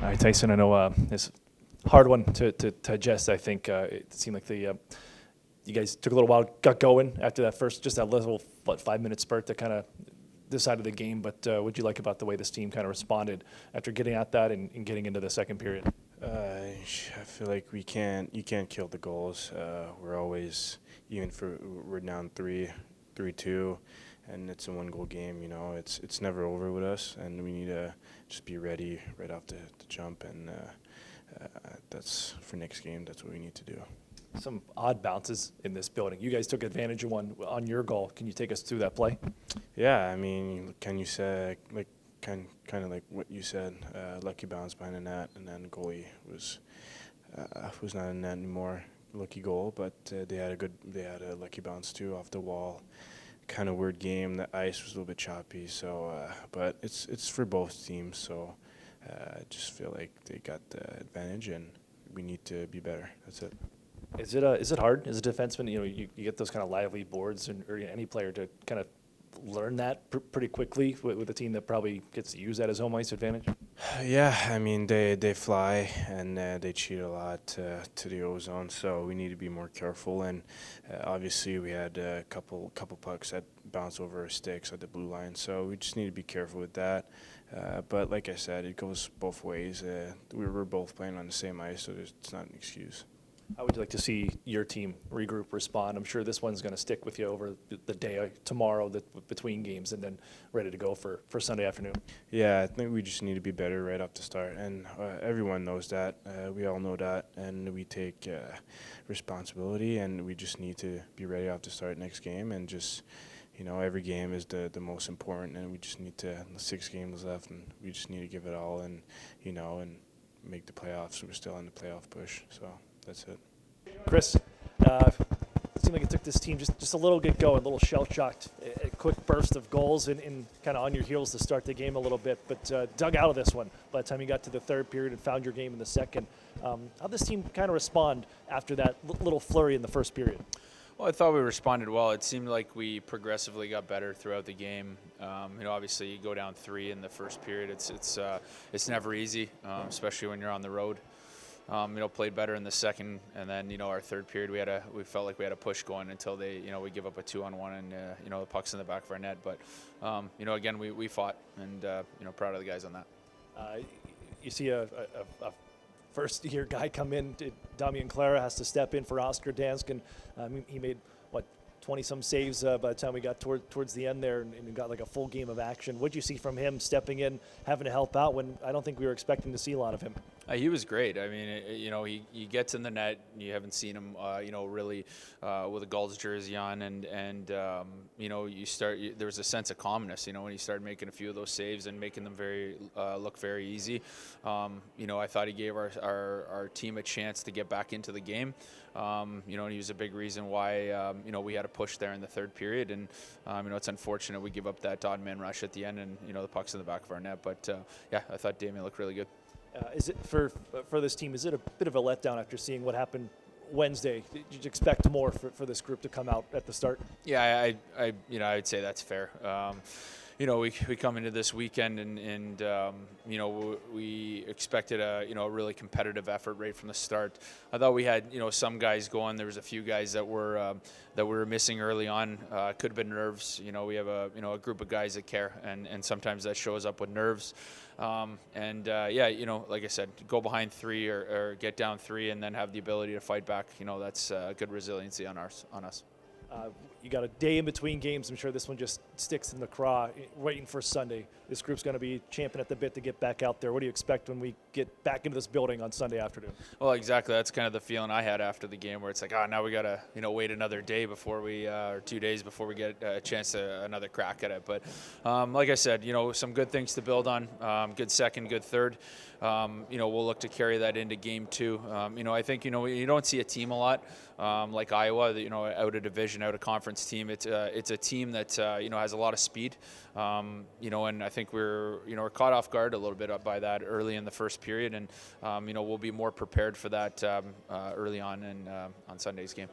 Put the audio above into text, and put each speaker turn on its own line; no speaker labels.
All right, Tyson, I know it's a hard one to digest, I think. It seemed like you guys took a little while, got going after that first, just that little, 5-minute spurt that kind of decided the game. But what would you like about the way this team kind of responded after getting at that and getting into the second period?
I feel like you can't kill the Gulls. We're always, we're down 3-2, and it's a 1-goal game. It's never over with us, and we need to just be ready right off the jump. And that's for next game. That's what we need to do.
Some odd bounces in this building. You guys took advantage of one on your goal. Can you take us through that play?
Yeah, I mean, can you say kind of like what you said? Lucky bounce behind the net, and then the goalie was not in net anymore. Lucky goal, but they had a lucky bounce too off the wall. Kind of weird game. The ice was a little bit choppy, so but it's for both teams. So I just feel like they got the advantage, and we need to be better. That's it.
Is it hard as a defenseman? You get those kind of lively boards, or any player to kind of learn that pretty quickly with a team that probably gets to use that as home ice advantage?
Yeah, I mean they fly and they cheat a lot to the O-zone, so we need to be more careful. And obviously we had a couple pucks that bounce over our sticks at the blue line, so we just need to be careful with that. But like I said, it goes both ways. We were both playing on the same ice, so it's not an excuse.
How would you like to see your team regroup, respond? I'm sure this one's going to stick with you over the day tomorrow, between games, and then ready to go for Sunday afternoon.
Yeah, I think we just need to be better right off the start, and everyone knows that. We all know that, and we take responsibility, and we just need to be ready off the start next game, and just, every game is the most important, and we just need to, 6 games left, and we just need to give it all, and, and make the playoffs. We're still in the playoff push, so. That's it.
Kris, it seemed like it took this team just a little get going, a little shell-shocked, a quick burst of goals and kind of on your heels to start the game a little bit, but dug out of this one by the time you got to the third period and found your game in the second. How'd this team kind of respond after that little flurry in the first period?
Well, I thought we responded well. It seemed like we progressively got better throughout the game. Obviously you go down 3 in the first period. It's never easy, especially when you're on the road. Played better in the second, and then our third period we felt like we had a push going until we give up a 2-on-1 and the puck's in the back of our net. But again we fought, and proud of the guys on that.
You see a first-year guy come in. Damian Clara has to step in for Oscar Dansk, and he made 20-some saves by the time we got towards the end there, and got like a full game of action. What'd you see from him stepping in, having to help out when I don't think we were expecting to see a lot of him?
He was great. I mean, he gets in the net. You haven't seen him, really with a Gulls jersey on, and there was a sense of calmness, when he started making a few of those saves and making them look very easy. I thought he gave our team a chance to get back into the game. And he was a big reason why, we had a push there in the third period. And, it's unfortunate we give up that odd man rush at the end, and, the puck's in the back of our net. But, I thought Damian looked really good.
Is it for this team? Is it a bit of a letdown after seeing what happened Wednesday? Did you expect more for this group to come out at the start?
Yeah, I'd say that's fair. We come into this weekend and we expected a really competitive effort right from the start. I thought we had some guys going. There was a few guys that were missing early on. Could have been nerves. We have a group of guys that care, and sometimes that shows up with nerves. Like I said, go behind 3 or get down 3 and then have the ability to fight back. That's good resiliency on us.
You got a day in between games. I'm sure this one just sticks in the craw, waiting for Sunday. This group's going to be champing at the bit to get back out there. What do you expect when we get back into this building on Sunday afternoon?
Well, exactly. That's kind of the feeling I had after the game, where it's like, now we got to wait another day before or 2 days before we get a chance to another crack at it. But like I said, some good things to build on. Good second, good third. We'll look to carry that into game 2. I think you don't see a team a lot like Iowa, out of division, out of conference team. It's a team that has a lot of speed. And I think we're caught off guard a little bit by that early in the first period, and we'll be more prepared for that early on on Sunday's game.